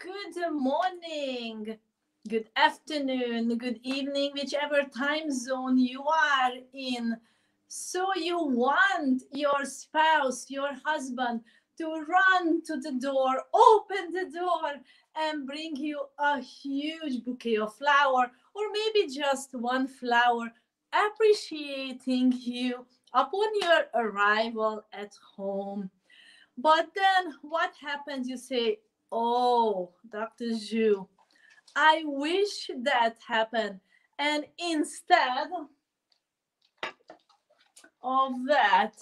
Good morning, good afternoon, good evening, whichever time zone you are in. So you want your spouse, your husband to run to the door, open the door, and bring you a huge bouquet of flower, or maybe just one flower, appreciating you upon your arrival at home. But then what happens? You say, "Oh, Dr. Zhu, I wish that happened." And instead of that,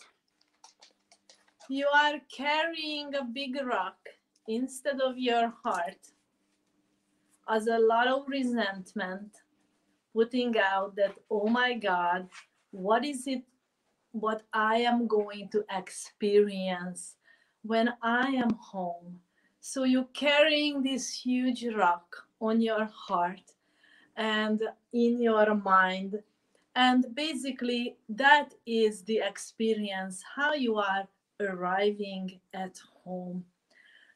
you are carrying a big rock instead of your heart as a lot of resentment, putting out that, "Oh my God, what is it what I am going to experience when I am home?" So you're carrying this huge rock on your heart and in your mind. And basically, that is the experience, how you are arriving at home.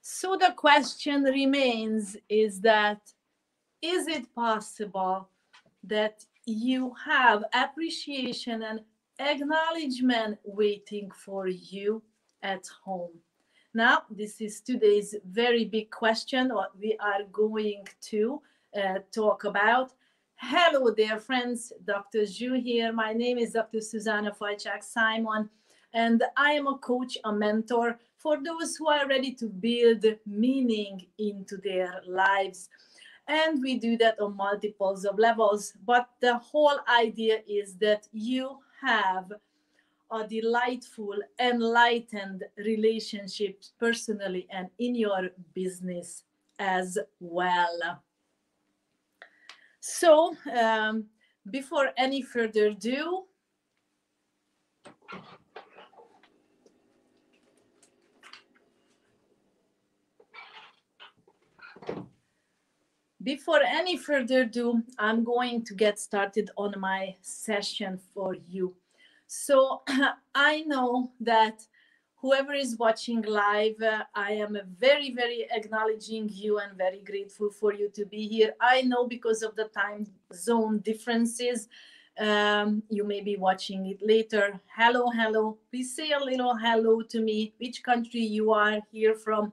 So the question remains is that, is it possible that you have appreciation and acknowledgement waiting for you at home? Now, this is today's very big question, what we are going to talk about. Hello, dear friends. Dr. Zhu here. My name is Dr. Susanna Fajczak Simon, and I am a coach, a mentor for those who are ready to build meaning into their lives. And we do that on multiples of levels. But the whole idea is that you have a delightful, enlightened relationships personally and in your business as well. So, before any further ado, I'm going to get started on my session for you. So I know that whoever is watching live, I am very, very acknowledging you and very grateful for you to be here. I know because of the time zone differences, you may be watching it later. Hello, hello. Please say a little hello to me, which country you are here from.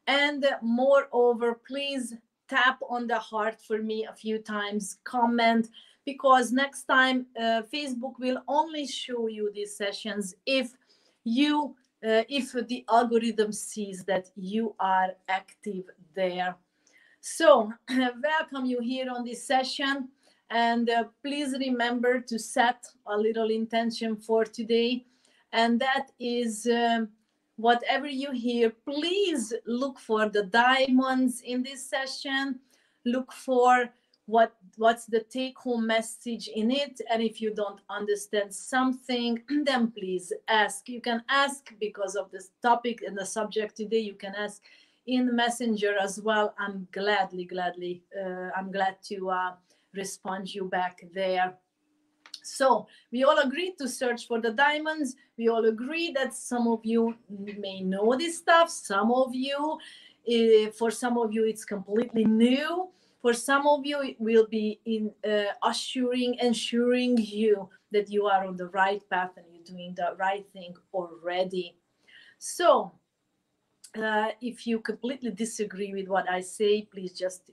And moreover, please tap on the heart for me a few times, comment, because next time Facebook will only show you these sessions if the algorithm sees that you are active there. So welcome you here on this session, and please remember to set a little intention for today, and that is whatever you hear, please look for the diamonds in this session. Look for what's the take-home message in it. And if you don't understand something, then please ask. You can ask because of this topic and the subject today. You can ask in Messenger as well. I'm glad to respond you back there. So we all agreed to search for the diamonds. We all agree that some of you may know this stuff. Some of you, for some of you, it's completely new. For some of you, it will be ensuring you that you are on the right path and you're doing the right thing already. So if you completely disagree with what I say, please just,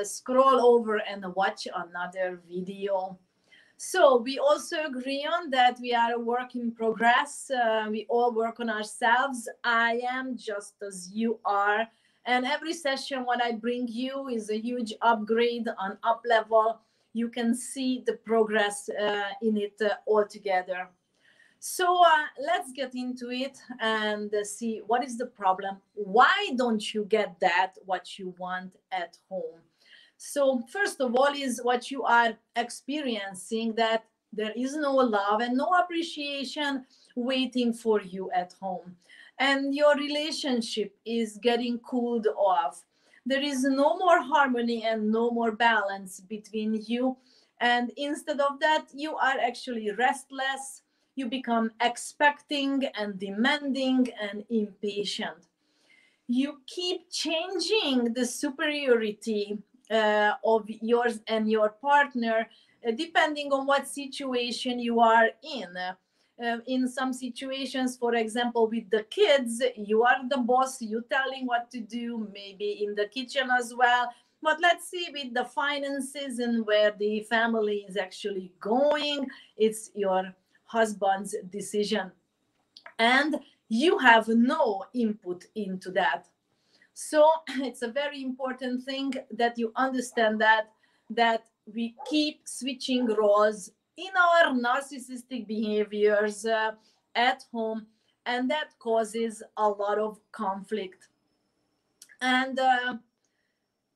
scroll over and watch another video. So we also agree on that we are a work in progress. We all work on ourselves. I am just as you are. And every session, what I bring you is a huge upgrade on up level. You can see the progress in it altogether. So let's get into it and see what is the problem. Why don't you get that, what you want at home? So first of all is what you are experiencing, that there is no love and no appreciation waiting for you at home. And your relationship is getting cooled off. There is no more harmony and no more balance between you. And instead of that, you are actually restless. You become expecting and demanding and impatient. you keep changing the superiority of yours and your partner, depending on what situation you are in. In some situations, for example, with the kids, you are the boss, you telling what to do, maybe in the kitchen as well. But let's see with the finances and where the family is actually going, it's your husband's decision. And you have no input into that. So it's a very important thing that you understand that we keep switching roles in our narcissistic behaviors at home, and that causes a lot of conflict. And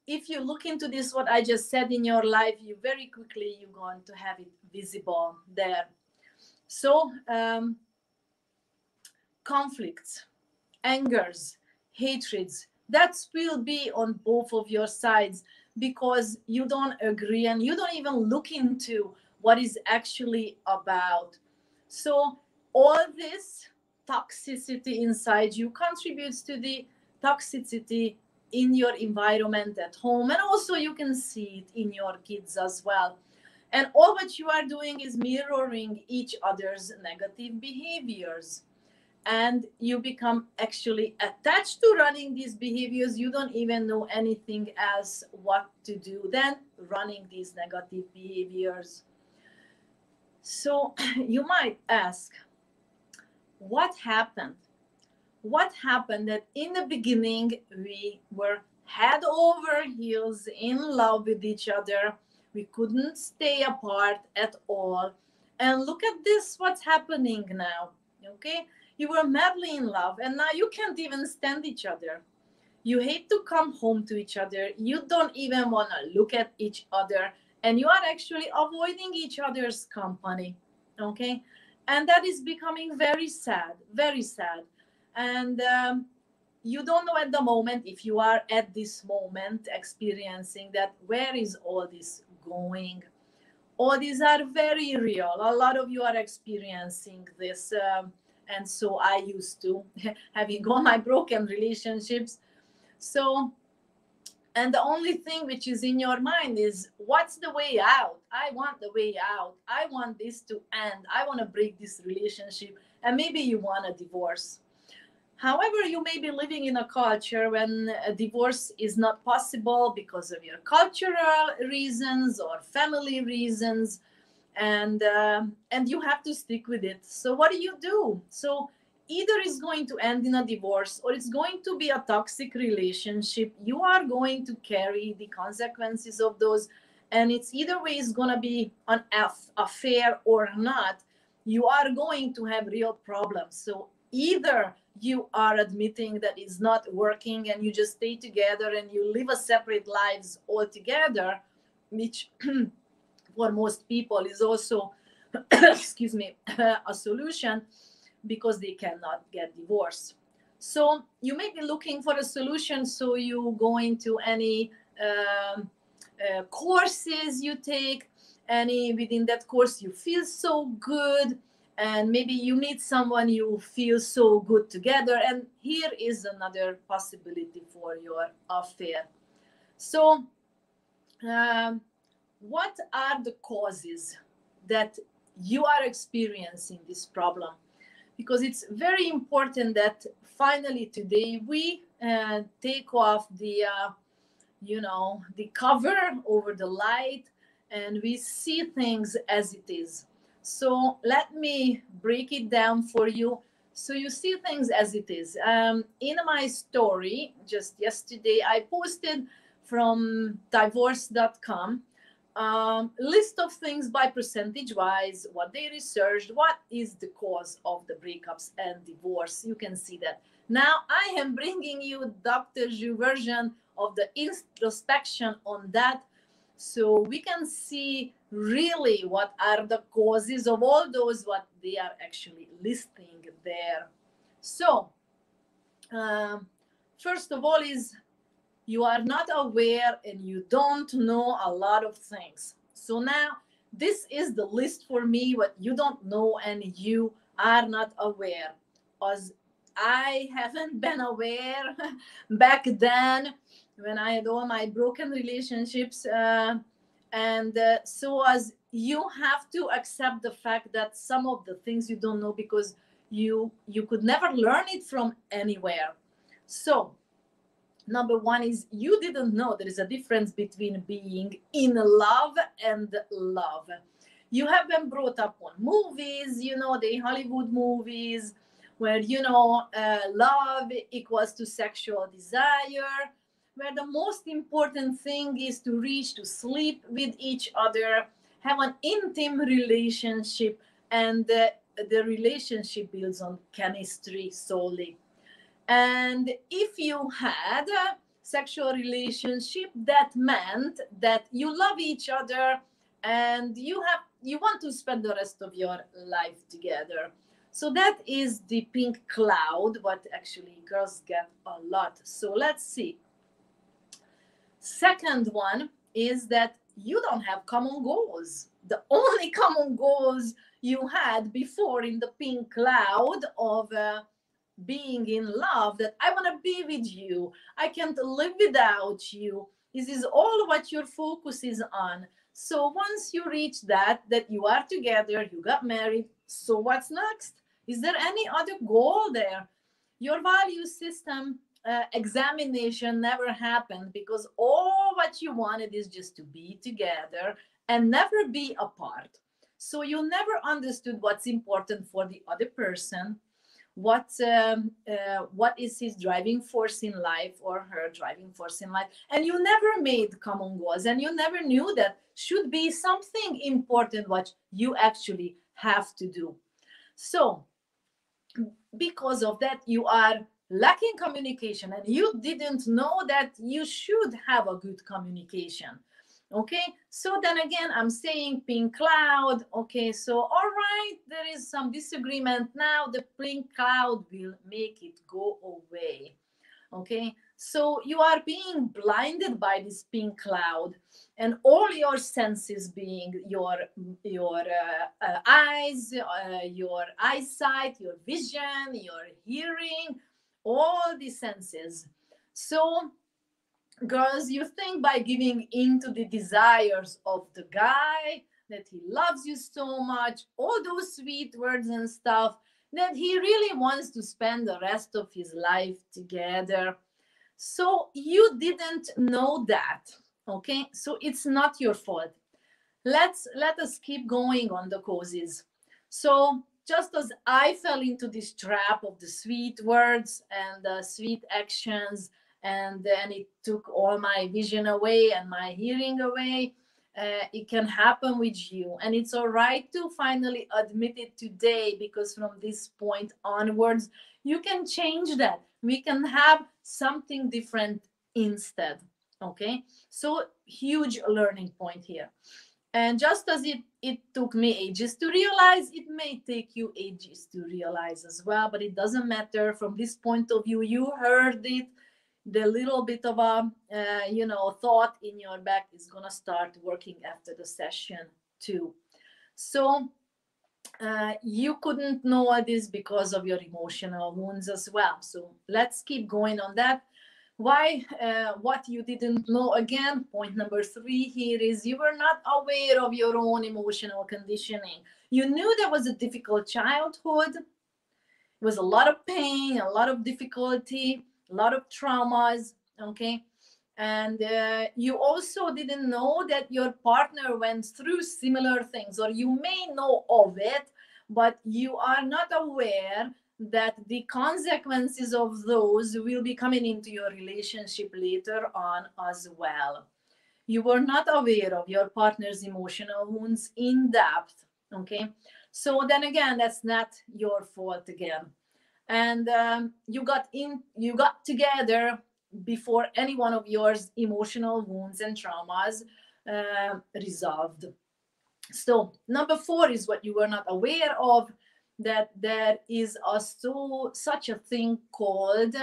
if you look into this, what I just said in your life, you very quickly you're going to have it visible there. So conflicts, angers, hatreds, that will be on both of your sides because you don't agree and you don't even look into what is actually about. So all this toxicity inside you contributes to the toxicity in your environment at home, and also you can see it in your kids as well. And all what you are doing is mirroring each other's negative behaviors, and you become actually attached to running these behaviors. You don't even know anything else what to do than running these negative behaviors. So you might ask, what happened? What happened that in the beginning we were head over heels in love with each other, we couldn't stay apart at all, and look at this, what's happening now. Okay, you were madly in love and now you can't even stand each other. You hate to come home to each other, you don't even want to look at each other, and you are actually avoiding each other's company. Okay, and that is becoming very sad, very sad. And you don't know at the moment, if you are at this moment experiencing that, where is all this going. All these are very real, a lot of you are experiencing this, and so I used to having all my broken relationships. So, and the only thing which is in your mind is, what's the way out? I want the way out, I want this to end, I want to break this relationship, and maybe you want a divorce. However, you may be living in a culture when a divorce is not possible because of your cultural reasons or family reasons, and you have to stick with it. So what do? So either it's going to end in a divorce or it's going to be a toxic relationship. You are going to carry the consequences of those, and it's either way is going to be an affair or not. You are going to have real problems. So either you are admitting that it's not working and you just stay together and you live a separate lives altogether, which for most people is also excuse me, a solution, because they cannot get divorced. So you may be looking for a solution, so you go into any courses you take, any within that course you feel so good, and maybe you meet someone you feel so good together, and here is another possibility for your affair. So what are the causes that you are experiencing this problem? Because it's very important that finally today we take off the the cover over the light, and we see things as it is. So let me break it down for you so you see things as it is. In my story just yesterday, I posted from divorce.com list of things by percentage wise, what they researched, what is the cause of the breakups and divorce. You can see that. Now I am bringing you Dr. Zhu version of the introspection on that, so we can see really what are the causes of all those what they are actually listing there. So first of all is, you are not aware and you don't know a lot of things. So now this is the list for me what you don't know and you are not aware. As I haven't been aware back then when I had all my broken relationships. So as you have to accept the fact that some of the things you don't know because you could never learn it from anywhere. So number one is you didn't know there is a difference between being in love and love. You have been brought up on movies, the Hollywood movies, where, love equals to sexual desire, where the most important thing is to reach to sleep with each other, have an intimate relationship, and the relationship builds on chemistry solely. And if you had a sexual relationship, that meant that you love each other and you want to spend the rest of your life together. So that is the pink cloud, what actually girls get a lot. So let's see. Second one is that you don't have common goals. The only common goals you had before in the pink cloud of being in love, that I want to be with you, I can't live without you, this is all what your focus is on. So once you reach that you are together, you got married, so what's next? Is there any other goal there? Your value system examination never happened because all what you wanted is just to be together and never be apart. So you never understood what's important for the other person, what is his driving force in life or her driving force in life, and you never made common goals, and you never knew that should be something important what you actually have to do. So because of that, you are lacking communication, and you didn't know that you should have a good communication. Okay, so then again, I'm saying pink cloud. Okay, so all right, there is some disagreement now. The pink cloud will make it go away. Okay, so you are being blinded by this pink cloud, and all your senses, being your eyes, your eyesight, your vision, your hearing, all the senses. So girls, you think by giving in to the desires of the guy, that he loves you so much, all those sweet words and stuff, that he really wants to spend the rest of his life together. So you didn't know that. Okay, so it's not your fault. Let us keep going on the causes. So just as I fell into this trap of the sweet words and the sweet actions, and then it took all my vision away and my hearing away, it can happen with you. And it's all right to finally admit it today, because from this point onwards, you can change that. We can have something different instead. Okay, so huge learning point here. And just as it took me ages to realize, it may take you ages to realize as well, but it doesn't matter. From this point of view, you heard it. The little bit of a thought in your back is gonna start working after the session too. So you couldn't know this because of your emotional wounds as well. So let's keep going on that. Why? What you didn't know, again, point number 3 here is you were not aware of your own emotional conditioning. You knew there was a difficult childhood. It was a lot of pain, a lot of difficulty, a lot of traumas. Okay. And you also didn't know that your partner went through similar things, or you may know of it, but you are not aware that the consequences of those will be coming into your relationship later on as well. You were not aware of your partner's emotional wounds in depth. Okay, so then again, that's not your fault again. And you got together before any one of yours emotional wounds and traumas resolved. So number 4 is what you were not aware of, that there is also such a thing called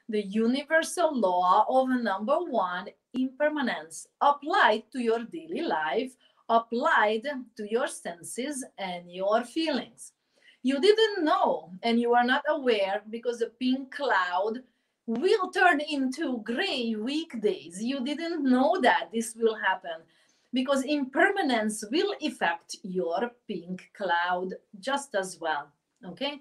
the universal law of number 1, impermanence, applied to your daily life, applied to your senses and your feelings. You didn't know and you are not aware because the pink cloud will turn into gray weekdays. You didn't know that this will happen because impermanence will affect your pink cloud just as well. Okay?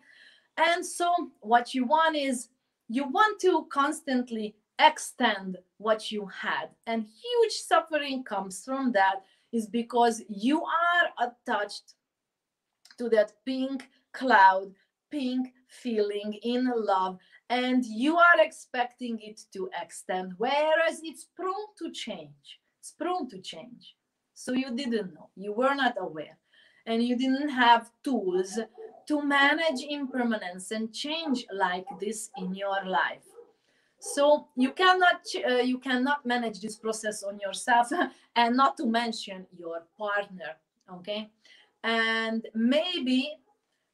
And so, what you want is you want to constantly extend what you had, and huge suffering comes from that is because you are attached to that pink cloud, pink feeling in love, and you are expecting it to extend, whereas it's prone to change. It's prone to change. So you didn't know, you were not aware, and you didn't have tools to manage impermanence and change like this in your life. So you cannot manage this process on yourself, and not to mention your partner. Okay, and maybe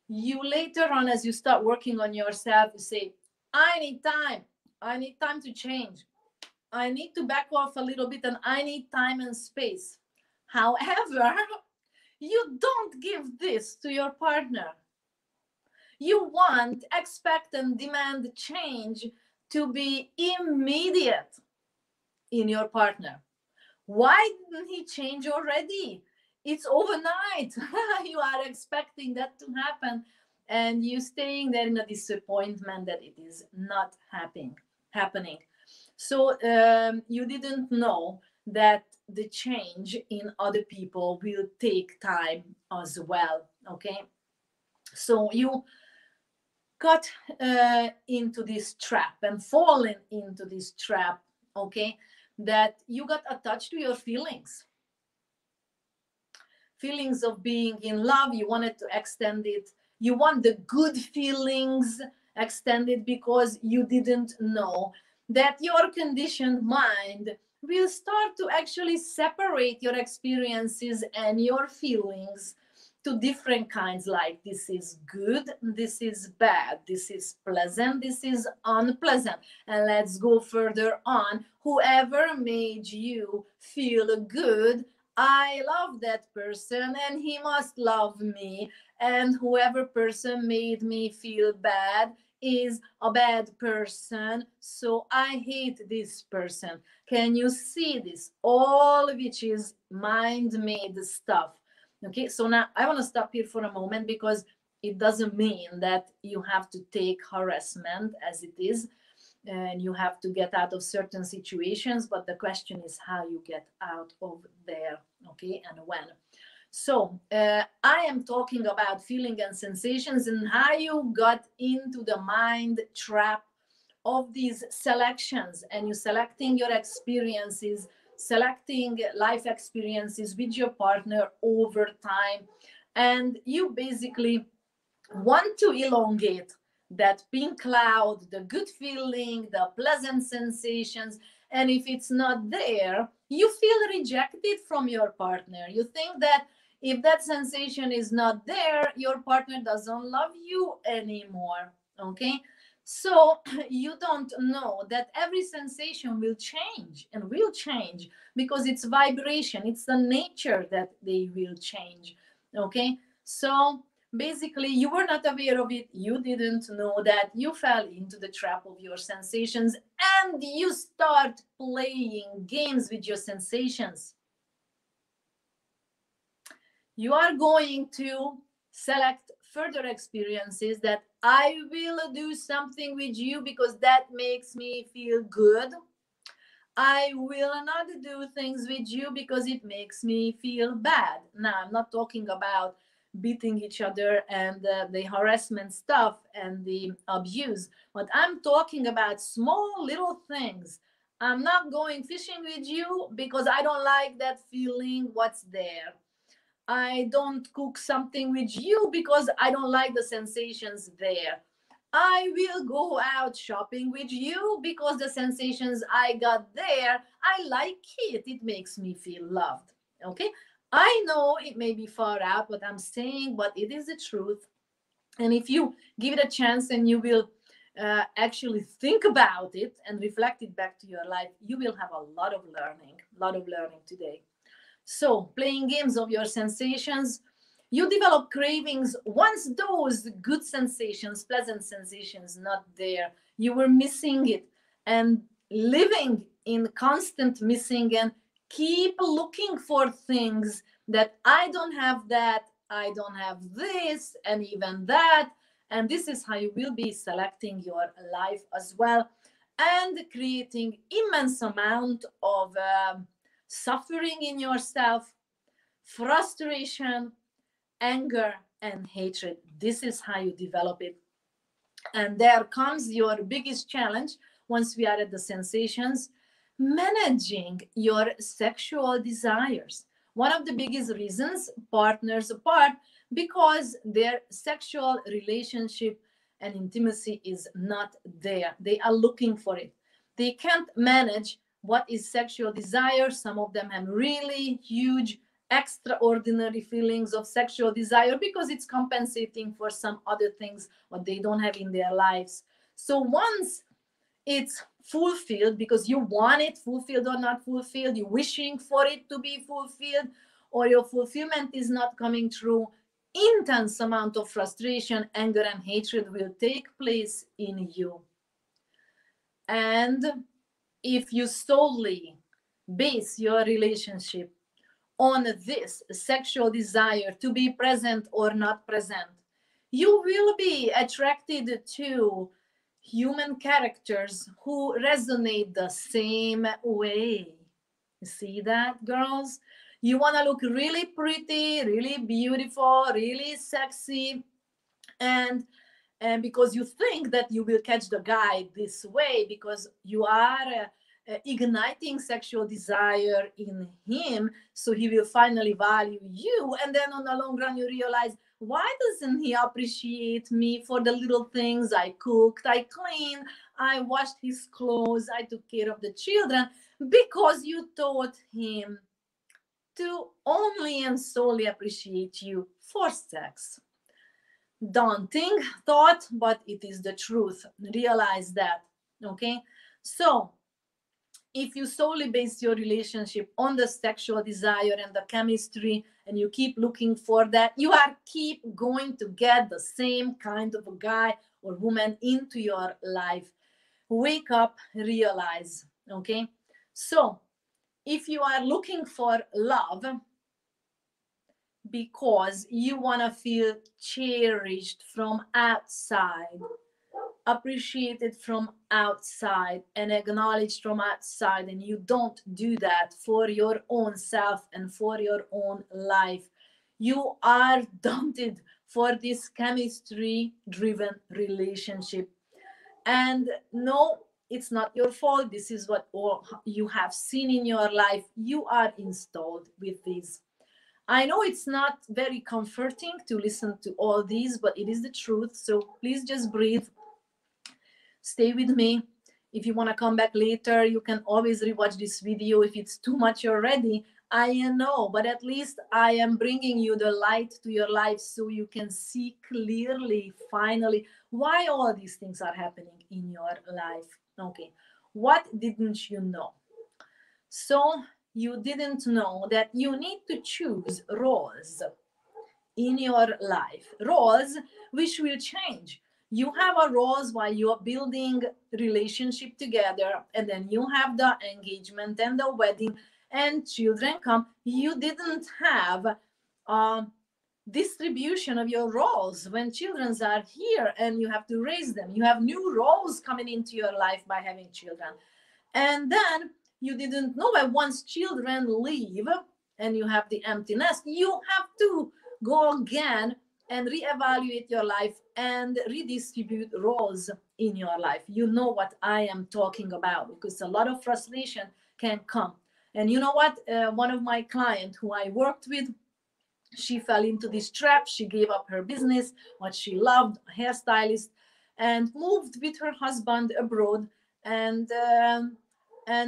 you later on, as you start working on yourself, you say, I need time to change, I need to back off a little bit, and I need time and space. However, you don't give this to your partner. You want, expect, and demand change to be immediate in your partner. Why didn't he change already? It's overnight. You are expecting that to happen, and you staying there in a disappointment that it is not happening. So you didn't know that the change in other people will take time as well. Okay, so you got into this trap and fallen into this trap. Okay, that you got attached to your feelings of being in love. You wanted to extend it. You want the good feelings extended because you didn't know that your conditioned mind will start to actually separate your experiences and your feelings to different kinds, like this is good, this is bad, this is pleasant, this is unpleasant. And let's go further on. Whoever made you feel good, I love that person and he must love me. And whoever person made me feel bad is a bad person, so I hate this person. Can you see this? All which is mind made stuff. Okay, so now I want to stop here for a moment because it doesn't mean that you have to take harassment as it is and you have to get out of certain situations, but the question is how you get out of there. Okay, and when. So I am talking about feeling and sensations and how you got into the mind trap of these selections, and you selecting your experiences, selecting life experiences with your partner over time, and you basically want to elongate that pink cloud, the good feeling, the pleasant sensations. And if it's not there, you feel rejected from your partner. You think that if that sensation is not there, your partner doesn't love you anymore. Okay, so you don't know that every sensation will change and will change because it's vibration, it's the nature that they will change. Okay, so basically you were not aware of it, you didn't know that, you fell into the trap of your sensations, and you start playing games with your sensations. You are going to select further experiences that I will do something with you because that makes me feel good. I will not do things with you because it makes me feel bad. Now, I'm not talking about beating each other and the harassment stuff and the abuse, but I'm talking about small little things. I'm not going fishing with you because I don't like that feeling. What's there? I don't cook something with you because I don't like the sensations there. I will go out shopping with you because the sensations I got there, I like it. It makes me feel loved. Okay? I know it may be far out what I'm saying, but it is the truth. And if you give it a chance and you will actually think about it and reflect it back to your life, you will have a lot of learning today. So, playing games of your sensations, You develop cravings once those good sensations, pleasant sensations, not there. You were missing it and living in constant missing and keep looking for things that I don't have that, I don't have this, and even that. And this is how you will be selecting your life as well and creating immense amount of suffering in yourself, frustration, anger, and hatred. This is how you develop it. And there comes your biggest challenge once we are at the sensations, managing your sexual desires. One of the biggest reasons partners apart because their sexual relationship and intimacy is not there. They are looking for it. They can't manage what is sexual desire. Some of them have really huge extraordinary feelings of sexual desire because it's compensating for some other things what they don't have in their lives. So once it's fulfilled because you want it fulfilled or not fulfilled, you're wishing for it to be fulfilled, or your fulfillment is not coming through, intense amount of frustration, anger, and hatred will take place in you. And if you solely base your relationship on this sexual desire to be present or not present, you will be attracted to human characters who resonate the same way. You see that, girls? You want to look really pretty, really beautiful, really sexy, and because you think that you will catch the guy this way because you are igniting sexual desire in him, so he will finally value you. And then on the long run you realize, why doesn't he appreciate me for the little things I cooked, I cleaned, I washed his clothes, I took care of the children? Because you taught him to only and solely appreciate you for sex. Daunting thought, but it is the truth. Realize that. Okay, so if you solely base your relationship on the sexual desire and the chemistry and you keep looking for that, you are keep going to get the same kind of a guy or woman into your life. Wake up, realize. Okay, so if you are looking for love because you want to feel cherished from outside, appreciated from outside, and acknowledged from outside, and you don't do that for your own self and for your own life, you are daunted for this chemistry driven relationship. And no, it's not your fault. This is what all you have seen in your life. You are installed with this. I know it's not very comforting to listen to all these, but it is the truth. So please just breathe. Stay with me. If you want to come back later, you can always rewatch this video if it's too much already. I know, but at least I am bringing you the light to your life so you can see clearly, finally, why all these things are happening in your life. Okay, what didn't you know? So you didn't know that you need to choose roles in your life, roles which will change. You have a roles while you're building relationship together, and then you have the engagement and the wedding and children come. You didn't have distribution of your roles when children are here and you have to raise them. You have new roles coming into your life by having children. And then you didn't know that once children leave and you have the empty nest, you have to go again and reevaluate your life and redistribute roles in your life. You know what I am talking about, because a lot of frustration can come. And you know what? One of my clients who I worked with, she fell into this trap. She gave up her business, what she loved, a hairstylist, and moved with her husband abroad. And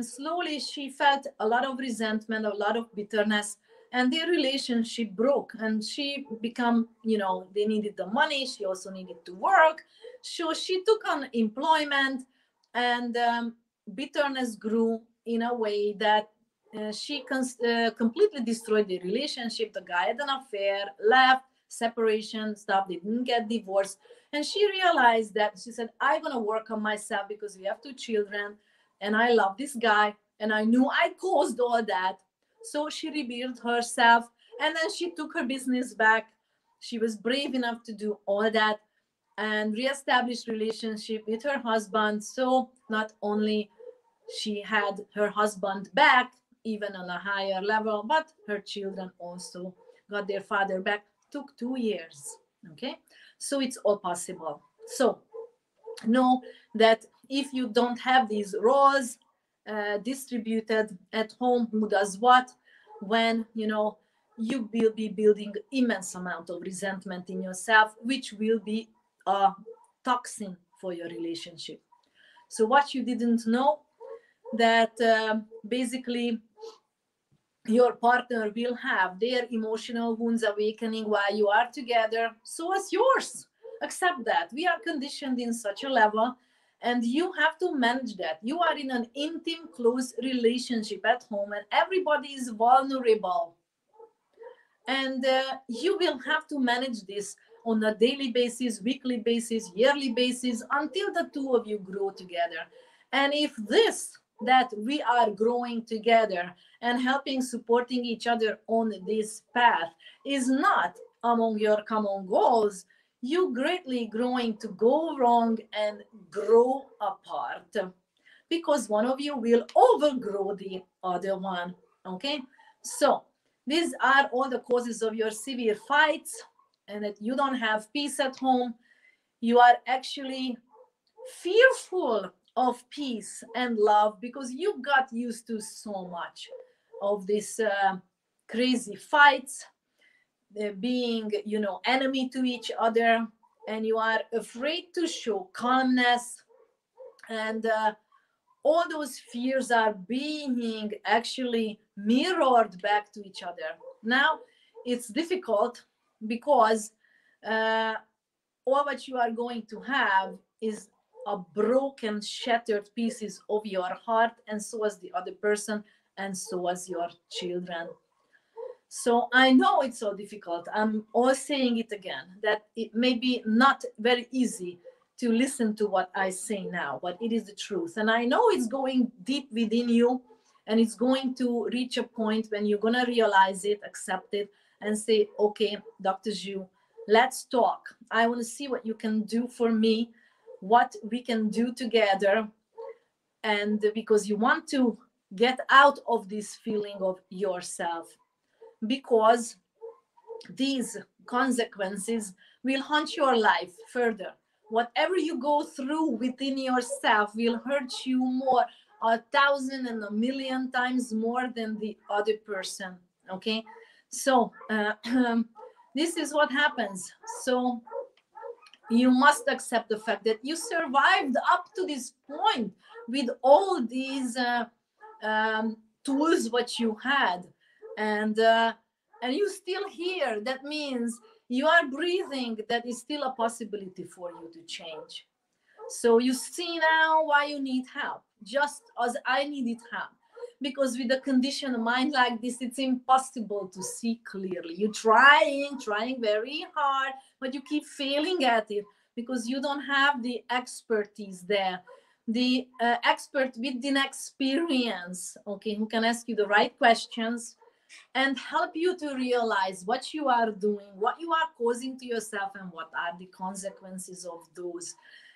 slowly she felt a lot of resentment, a lot of bitterness, and their relationship broke. And she become, they needed the money. She also needed to work. So she took on employment, and bitterness grew in a way that she completely destroyed the relationship. The guy had an affair, left, separation stuff. They didn't get divorced. And she realized that, she said, I'm going to work on myself because we have 2 children and I love this guy. And I knew I caused all that. So she rebuilt herself and then she took her business back. She was brave enough to do all that and reestablished relationship with her husband. So not only she had her husband back, even on a higher level, but her children also got their father back. Took 2 years. Okay, so it's all possible. So know that if you don't have these roles distributed at home, who does what, when, you will be building immense amount of resentment in yourself, which will be a toxin for your relationship. So what you didn't know, that basically your partner will have their emotional wounds awakening while you are together, so as yours. Accept that. We are conditioned in such a level, and you have to manage that. You are in an intimate, close relationship at home, and everybody is vulnerable. And you will have to manage this on a daily basis, weekly basis, yearly basis, until the two of you grow together. And if this, that we are growing together and helping, supporting each other on this path, is not among your common goals, you greatly growing to go wrong and grow apart, because one of you will overgrow the other one. Okay, so these are all the causes of your severe fights, and that you don't have peace at home. You are actually fearful of peace and love because you got used to so much of this crazy fights, being, enemy to each other, and you are afraid to show calmness. And all those fears are being actually mirrored back to each other. Now, it's difficult because all what you are going to have is a broken, shattered pieces of your heart, and so as the other person, and so as your children. So I know it's so difficult. I'm all saying it again, that it may be not very easy to listen to what I say now, but it is the truth. And I know it's going deep within you, and it's going to reach a point when you're going to realize it, accept it, and say, okay, Dr. Zhu, let's talk. I want to see what you can do for me, what we can do together. And because you want to get out of this feeling of yourself, because these consequences will haunt your life further. Whatever you go through within yourself will hurt you more, 1,000 and 1,000,000 times more than the other person. Okay, so this is what happens. So you must accept the fact that you survived up to this point with all these tools what you had, and you still here. That means you are breathing. That is still a possibility for you to change. So you see now why you need help, just as I needed help. Because with a conditioned mind like this, it's impossible to see clearly. You're trying very hard, but you keep failing at it because you don't have the expertise there. The expert with the experience, okay, who can ask you the right questions and help you to realize what you are doing, what you are causing to yourself, and what are the consequences of those.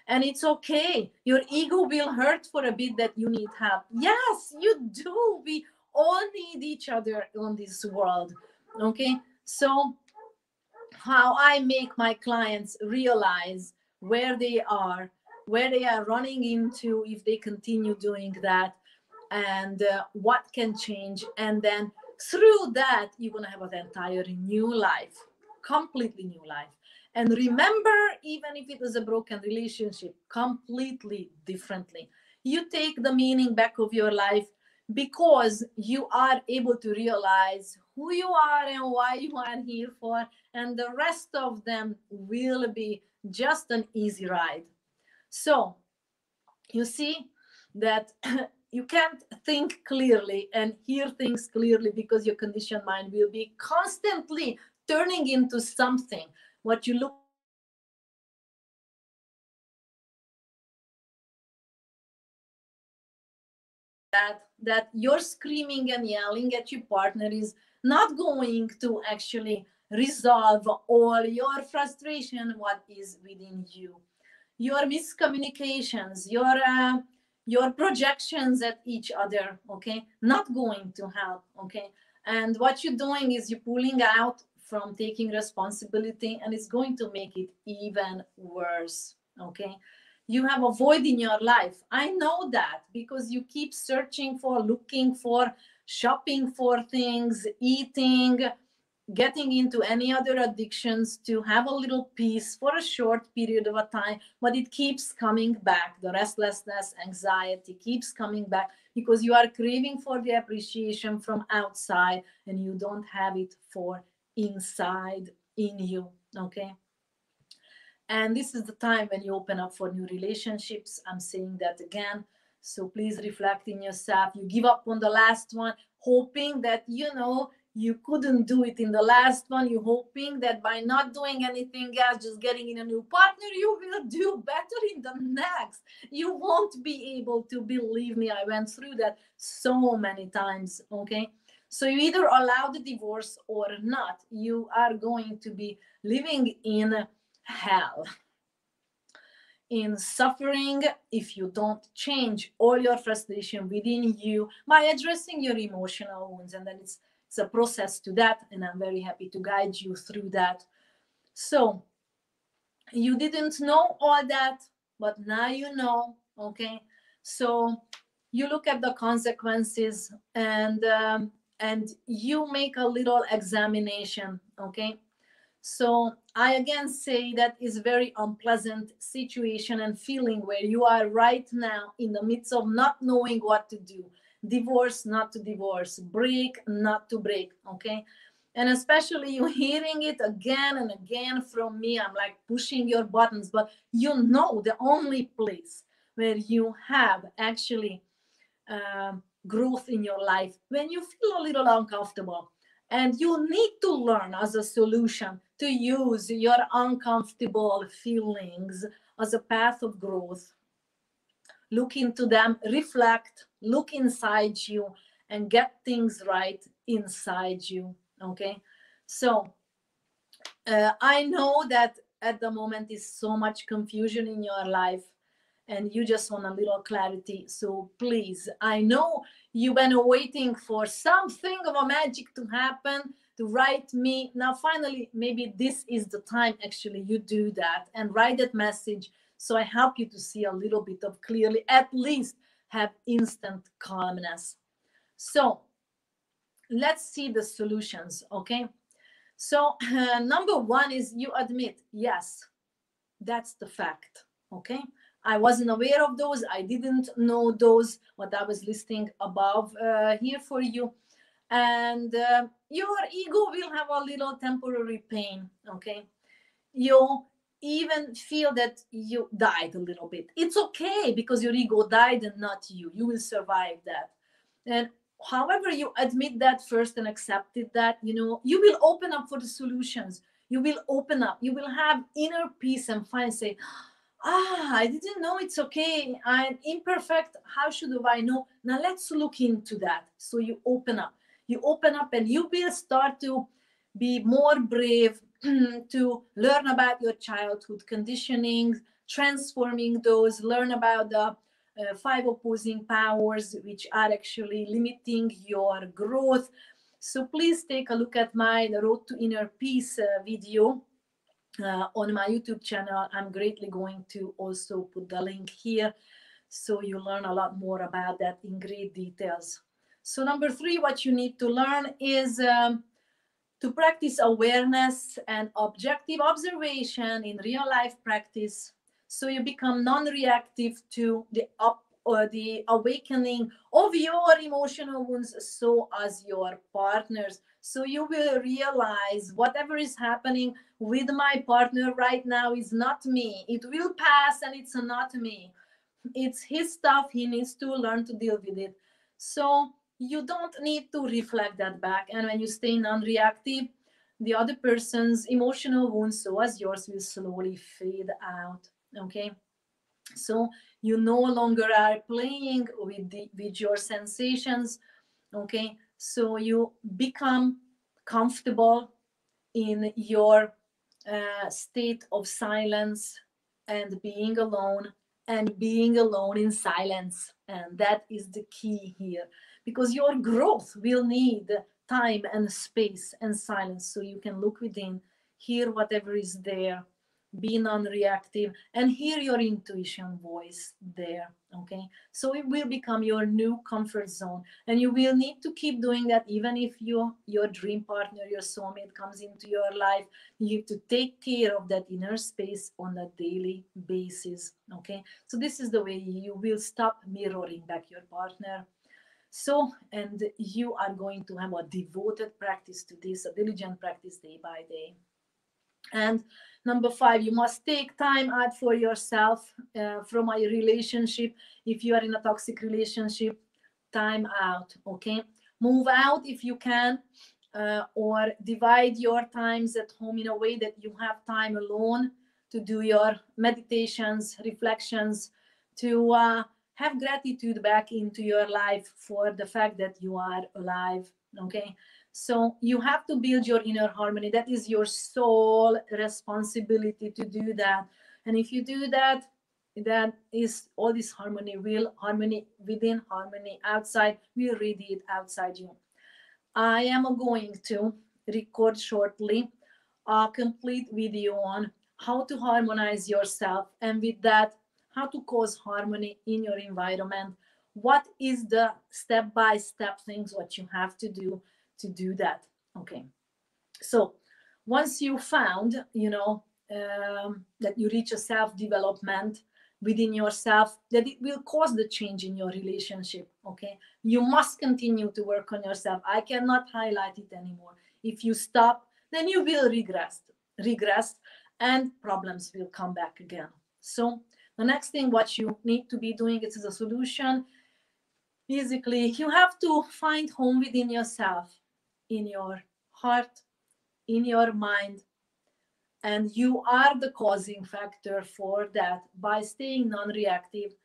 And it's okay. Your ego will hurt for a bit that you need help. Yes, you do. We all need each other on this world. Okay. So how I make my clients realize where they are running into if they continue doing that, and what can change. And then through that, you're going to have an entire new life, completely new life. And remember, even if it was a broken relationship, completely differently. You take the meaning back of your life because you are able to realize who you are and why you are here for, and the rest of them will be just an easy ride. So you see that you can't think clearly and hear things clearly because your conditioned mind will be constantly turning into something what you look that you're screaming and yelling at your partner is not going to actually resolve all your frustration what is within you, your miscommunications, your projections at each other, okay, not going to help, okay. And what you're doing is you're pulling out from taking responsibility, and it's going to make it even worse, okay. You have a void in your life. I know that because you keep searching for, looking for, shopping for things, eating, getting into any other addictions to have a little peace for a short period of a time, but it keeps coming back. The restlessness, anxiety keeps coming back because you are craving for the appreciation from outside and you don't have it for inside in you, okay. And this is the time when you open up for new relationships. I'm saying that again. So please reflect in yourself. You give up on the last one, hoping that, you couldn't do it in the last one. You're hoping that by not doing anything else, just getting in a new partner, you will do better in the next. You won't be able to. Believe me, I went through that so many times, okay? So you either allow the divorce or not. You are going to be living in hell, in suffering, if you don't change all your frustration within you by addressing your emotional wounds. And then it's a process to that, and I'm very happy to guide you through that. So you didn't know all that, but now you know, okay. So you look at the consequences, and you make a little examination, okay. So I again say that is very unpleasant situation and feeling where you are right now in the midst of not knowing what to do. Divorce, not to divorce. Break, not to break, okay? And especially you hearing it again and again from me. I'm like pushing your buttons, but the only place where you have actually growth in your life, when you feel a little uncomfortable, and you need to learn as a solution to use your uncomfortable feelings as a path of growth. Look into them, reflect, look inside you, and get things right inside you, okay. So I know that at the moment is so much confusion in your life and you just want a little clarity. So please, I know you've been waiting for something of a magic to happen, to write me. Now, finally, maybe this is the time actually you do that and write that message. So I help you to see a little bit of clearly, at least have instant calmness. So let's see the solutions, okay? So number one is you admit, yes, that's the fact, okay? I wasn't aware of those. I didn't know those, what I was listing above here for you. And your ego will have a little temporary pain, okay? You even feel that you died a little bit. It's okay because your ego died and not you. You will survive that. And however you admit that first and accepted that, you will open up for the solutions. You will open up. You will have inner peace and find, say, I didn't know, it's okay. I'm imperfect. How should I know? Now let's look into that. So you open up. You open up and you will start to be more brave to learn about your childhood conditioning, transforming those, learn about the 5 opposing powers, which are actually limiting your growth. So please take a look at my Road to Inner Peace video on my YouTube channel. I'm greatly going to also put the link here so you learn a lot more about that in great details. So number 3, what you need to learn is to practice awareness and objective observation in real life practice, so you become non-reactive to the awakening of your emotional wounds, so as your partners. So you will realize whatever is happening with my partner right now is not me. It will pass and it's not me. It's his stuff. He needs to learn to deal with it. So you don't need to reflect that back. And when you stay non-reactive, the other person's emotional wounds, so as yours, will slowly fade out. Okay, so you no longer are playing with your sensations. Okay, so you become comfortable in your state of silence and being alone in silence. And that is the key here, because your growth will need time and space and silence, so you can look within, hear whatever is there, be non-reactive, and hear your intuition voice there. Okay, so it will become your new comfort zone, and you will need to keep doing that even if your dream partner, your soulmate, comes into your life. You have to take care of that inner space on a daily basis. Okay, so this is the way you will stop mirroring back your partner. So, and you are going to have a devoted practice to this, a diligent practice day by day. And number 5, you must take time out for yourself from a relationship. If you are in a toxic relationship, time out. Okay, move out if you can, or divide your times at home in a way that you have time alone to do your meditations, reflections, to have gratitude back into your life for the fact that you are alive. Okay, so you have to build your inner harmony. That is your sole responsibility to do that. And if you do that, that is all this harmony within, harmony outside, will radiate outside you. I am going to record shortly a complete video on how to harmonize yourself, and with that, how to cause harmony in your environment. What is the step-by-step things what you have to do that? Okay, so once you found, that you reach a self-development within yourself, that it will cause the change in your relationship. Okay, you must continue to work on yourself. I cannot highlight it anymore. If you stop, then you will regress, and problems will come back again. So the next thing what you need to be doing, it is a solution. Basically, you have to find home within yourself, in your heart, in your mind, and you are the causing factor for that. By staying non-reactive,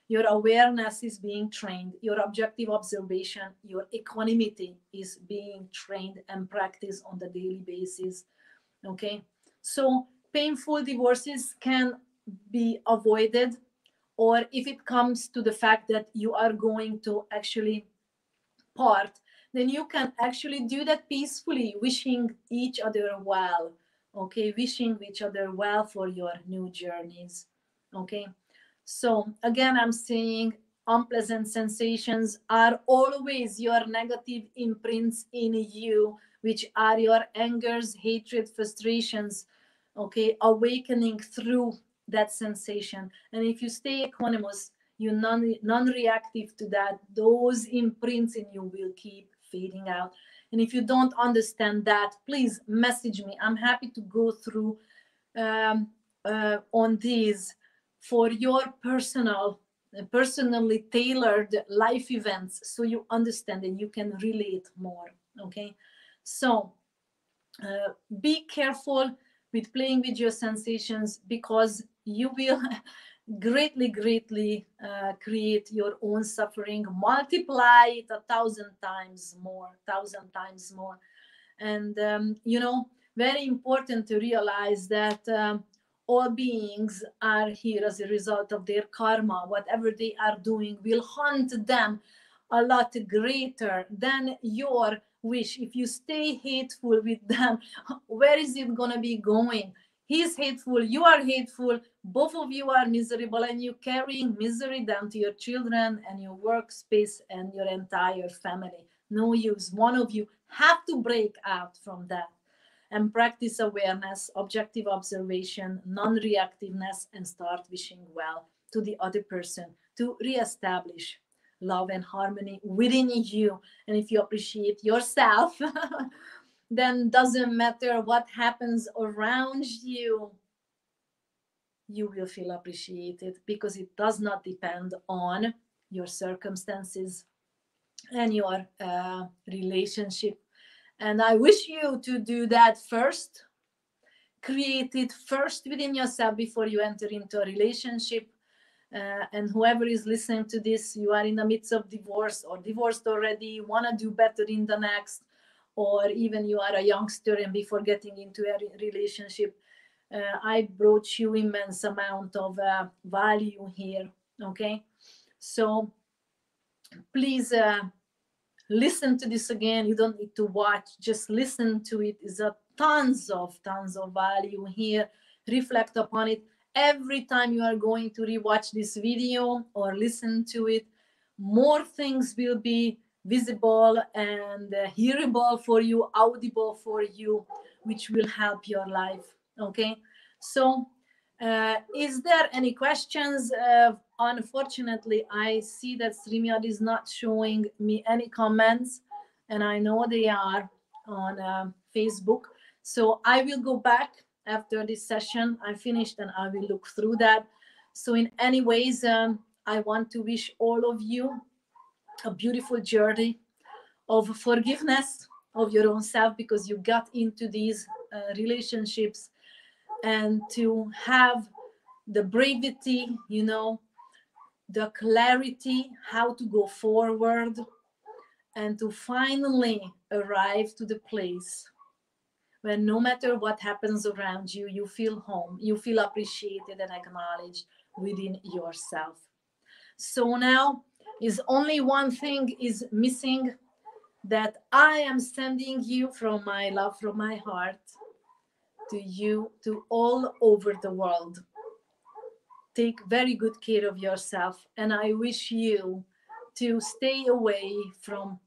your awareness is being trained, your objective observation, your equanimity is being trained and practiced on the daily basis. Okay, so painful divorces can be avoided, or if it comes to the fact that you are going to actually part, then you can actually do that peacefully, wishing each other well. Okay, wishing each other well for your new journeys. Okay, so again, I'm saying unpleasant sensations are always your negative imprints in you, which are your angers, hatred, frustrations. Okay, awakening through that sensation. And if you stay equanimous, you non-reactive to that, those imprints in you will keep fading out. And if you don't understand that, please message me. I'm happy to go through on these for your personally tailored life events, so you understand and you can relate more. Okay, so be careful with playing with your sensations, because you will greatly create your own suffering, multiply it 1,000 times more. And very important to realize that all beings are here as a result of their karma. Whatever they are doing will haunt them a lot greater than your wish. If you stay hateful with them, where is it going to be going? He's hateful, you are hateful, both of you are miserable, and you're carrying misery down to your children and your workspace and your entire family. No use. One of you have to break out from that and practice awareness, objective observation, non-reactiveness, and start wishing well to the other person to reestablish love and harmony within you. And if you appreciate yourself, then doesn't matter what happens around you, you will feel appreciated, because it does not depend on your circumstances and your relationship And I wish you to do that first. Create it first within yourself before you enter into a relationship. And whoever is listening to this, you are in the midst of divorce or divorced already, want to do better in the next, or even you are a youngster and before getting into a relationship, I brought you immense amount of value here. Okay, so please listen to this again. You don't need to watch, just listen to it. Is a tons of value here. Reflect upon it every time you are going to rewatch this video or listen to it. More things will be visible and hearable for you, audible for you, which will help your life. Okay, so is there any questions? Unfortunately, I see that StreamYard is not showing me any comments, and I know they are on Facebook. So I will go back after this session. I finished and I will look through that. So in any ways, I want to wish all of you a beautiful journey of forgiveness of your own self, because you got into these relationships, and to have the bravery, you know, the clarity how to go forward, and to finally arrive to the place where no matter what happens around you, you feel home, you feel appreciated and acknowledged within yourself. So now is only one thing is missing, that I am sending you from my love, from my heart, to you, to all over the world. Take very good care of yourself, and I wish you to stay away from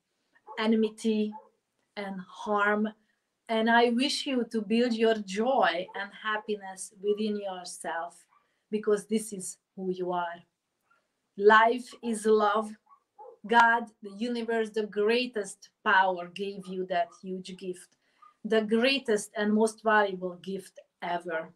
enmity and harm, and I wish you to build your joy and happiness within yourself, because this is who you are. Life is love. God, the universe, the greatest power gave you that huge gift, the greatest and most valuable gift ever.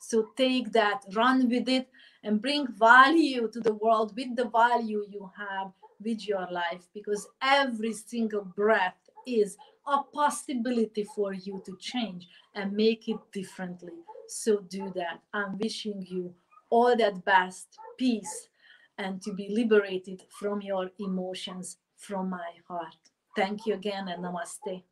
So take that, run with it, and bring value to the world with the value you have with your life, because every single breath is a possibility for you to change and make it differently. So do that. I'm wishing you all that best, peace, and to be liberated from your emotions from my heart. Thank you again, and namaste.